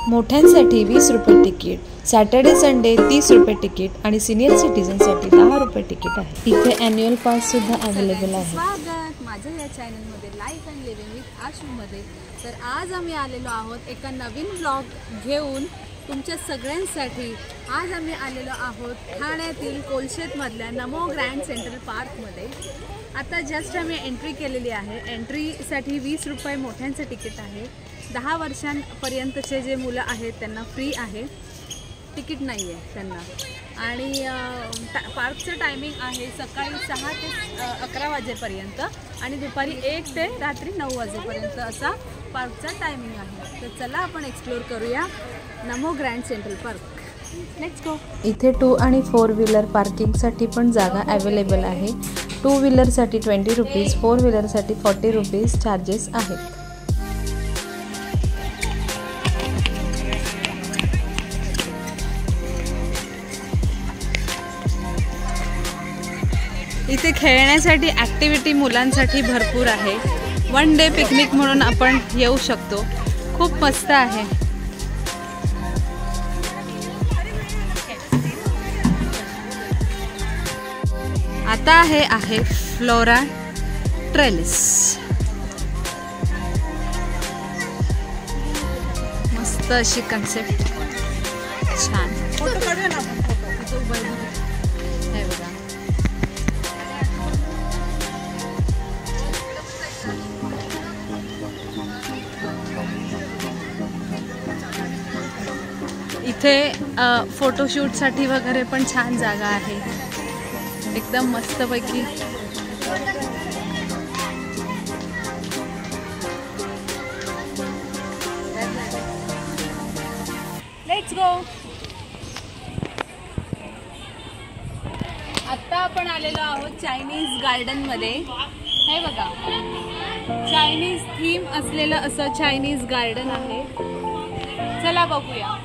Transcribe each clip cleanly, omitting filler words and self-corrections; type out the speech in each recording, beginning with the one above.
मोठ्यांसाठी 20 रुपये ticket, Saturday Sunday 30 रुपये ticket आणि सिनियर सिटीजनसाठी 10 रुपये तिकीट आहे। इथे ॲन्युअल पास सुद्धा अवेलेबल आहे। स्वागत माझ्या या चॅनलमध्ये लाईफ अँड लिव्हिंग विथ आशूमध्ये। तर आज आम्ही आलेलो आहोत एका नवीन व्लॉग घेऊन तुमच्या सगळ्यांसाठी। आज आम्ही आलेलो आहोत ठाण्यातील कोलशेतमधल्या नमो ग्रँड सेंट्रल पार्कमध्ये। आता जस्ट आम्ही एंट्री केलेली आहे। एंट्रीसाठी 20 रुपये मोठ्यांचं तिकीट आहे। 10 वर्षांपर्यंतचे जे मुलं आहेत त्यांना फ्री आहे, तिकीट नाही आहे त्यांना। आणि पार्कचं टायमिंग आहे सकाळी 6 ते 11 वाजेपर्यंत आणि दुपारी 1 ते रात्री 9 वाजेपर्यंत असा पार्कचा टायमिंग आहे। तर चला आपण एक्सप्लोर करूया Namo Grand Central Park. Let's go. इथे 2 आणि 4 व्हीलर पार्किंगसाठी पण जागा अवेलेबल आहे। 2 व्हीलरसाठी 20 रुपीज, 4 व्हीलरसाठी 40 रुपीज चार्जेस आहेत। इथे खेळण्यासाठी ॲक्टिव्हिटी मुलांसाठी भरपूर आहे। 1 डे पिकनिक म्हणून आपण येऊ शकतो। खूप मस्त आहे। आता आहे फ्लोरा ट्रेलिस। मस्त अशी कन्सेप्ट, छान। फोटो काढूया ना आपण। हे बघा, इथे फोटोशूटसाठी वगैरे पण छान जागा आहे, एकदम मस्तपैकी। Let's go. आता आपण आलेलो आहोत चायनीज गार्डन मध्ये। हे बघा, चायनीज थीम असलेलं असं चायनीज गार्डन आहे। चला बघूया।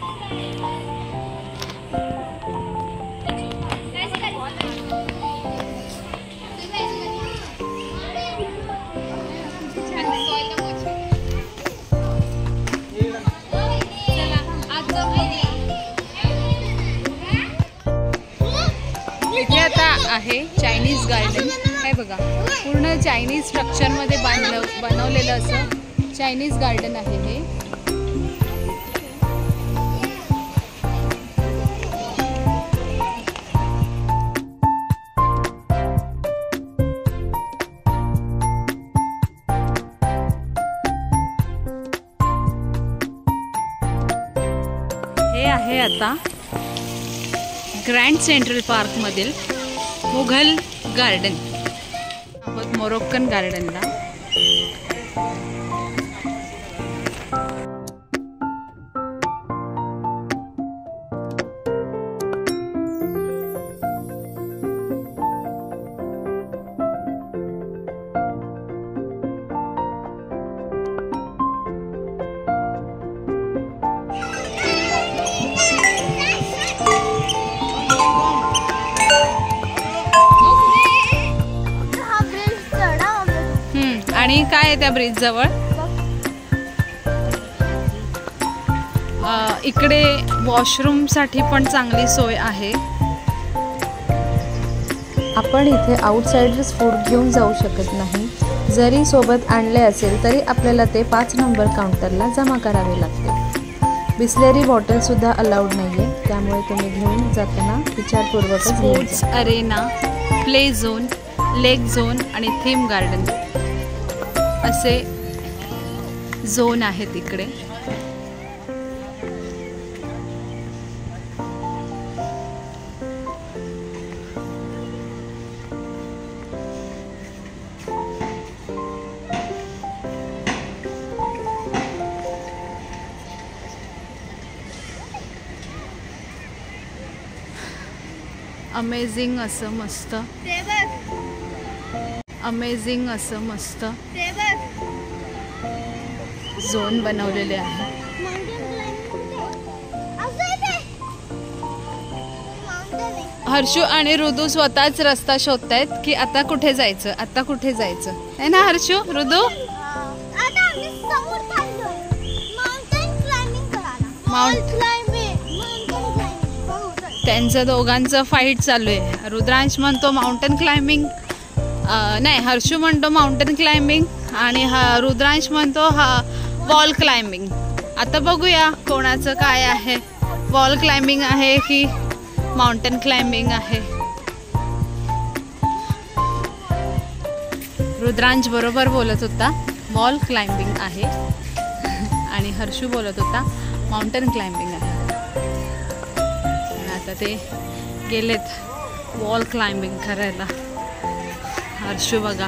इथे आता आहे चायनीज गार्डन। हे बघा, पूर्ण चायनीज स्ट्रक्चरमध्ये बनवलेलं असं चायनीज गार्डन आहे हे। हे आहे आता ग्रँड सेंट्रल पार्क मधील मुघल गार्डन। आहोत मोरोक्कन गार्डनला। आणि काय आहे त्या ब्रिज जवळ? इकडे वॉशरूम साठी पण चांगली सोय आहे। आपण इथे आउटसाइडर्स फूड घेऊन जाऊ शकत नाही। जरी सोबत आणले असेल तरी आपल्याला ते 5 नंबर काउंटरला जमा करावे लागते। बिस्लेरी बॉटल सुद्धा अलाउड नाहीये, त्यामुळे तुम्ही घेऊन जाताना विचारपूर्वक। स्पोर्ट्स अरेना, प्ले झोन, लेक झोन आणि थीम गार्डन असे झोन आहेत इकडे। अमेझिंग असं मस्त, अमेझिंग असं मस्त झोन बनवलेले आहे। हर्षू आणि ऋदू स्वतःच रस्ता शोधतायत की आता कुठे जायचं, आता कुठे जायचं, है ना हर्षू? ऋदू त्यांचं दोघांचं फाईट चालू आहे. रुद्रांश म्हणतो माउंटेन क्लाइम्बिंग, नाही हर्षू म्हणतो माउंटेन क्लाइम्बिंग आणि रुद्रांश म्हणतो वॉल क्लाइम्बिंग. आता बघूया कोणाचं काय आहे, वॉल क्लाइम्बिंग आहे की माउंटेन क्लाइम्बिंग आहे. रुद्रांश बरोबर बोलत होता वॉल क्लाइम्बिंग आहे आणि हर्षू बोलत होता माउंटेन क्लाइम्बिंग आहे. आता ते गेलेत वॉल क्लाइम्बिंग करायला. हर्षू बघा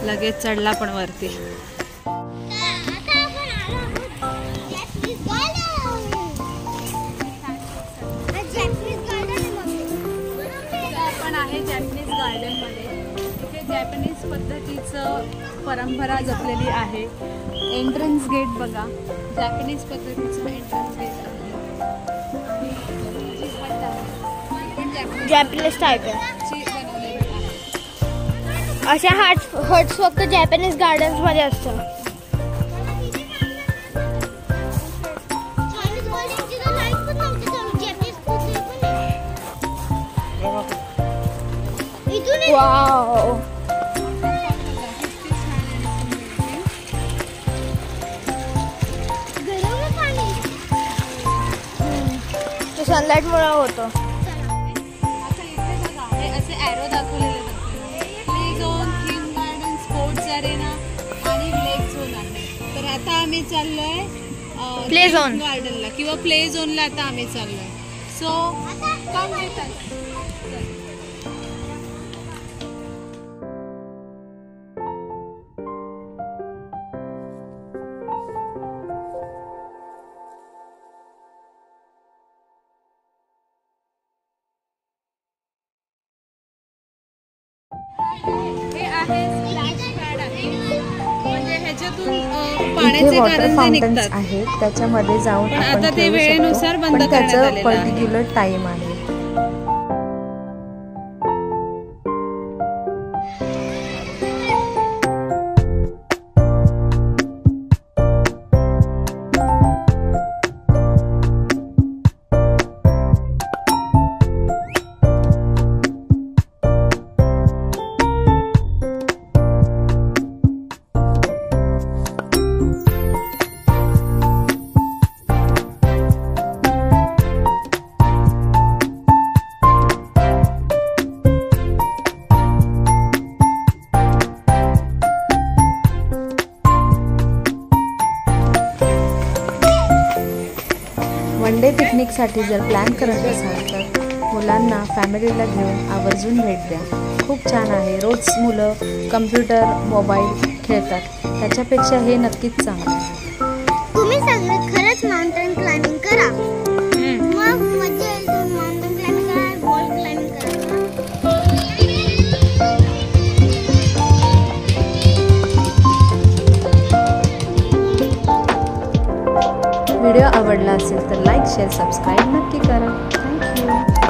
लगेच चढला पण वरती. आपण आहे जॅपनीज गार्डनमध्ये. इथे जॅपनीज पद्धतीचं परंपरा जपलेली आहे. एंट्रन्स गेट बघा, जॅपनीज पद्धतीचं एंट्रन्स गेट आहे. जॅपनीज टाईप आहे. अशा हट्स फक्त जॅपनीज गार्डन्स मध्ये असतात. वाव, ते सनलाइट मुळे होतं. असे ॲरो दाखवलेले play zone, theme garden, sports Arena आणि लेक झोन आहे. तर आता आम्ही चाललोय प्ले झोन गार्डनला किंवा प्ले झोनला आता आम्ही चाललोय. So come with us. हे आहे स्प्लॅश पॅड आहे, म्हणजे ह्याच्यातून इथे पाण्याचे वॉटर कारंजे फाउंटन्स निघतात. आहेत, त्याच्यामध्ये जाऊन पण आपण आता ते खेळू वेळेनुसार शकतो, बंद पण करण्यात त्याचं आलेलं आहे. पर्टिक्युलर टाइम आहे. वन डे पिकनिकसाठी जर प्लॅन करत असाल तर मुलांना फॅमिलीला घेऊन आवर्जून भेट द्या. खूप छान आहे. रोज मुलं कम्प्युटर मोबाईल खेळतात, त्याच्यापेक्षा हे नक्कीच चांगलं आहे. तुम्ही सगळे खरंच माउंटेन क्लाइम्बिंग करा. मग मजा येईल. माउंटेन क्लाइम्बिंग करा, वॉल क्लाइम्बिंग करा. व्हिडिओ आवडला असेल तर लाईक शेअर सबस्क्राईब नक्की करा. थँक्यू.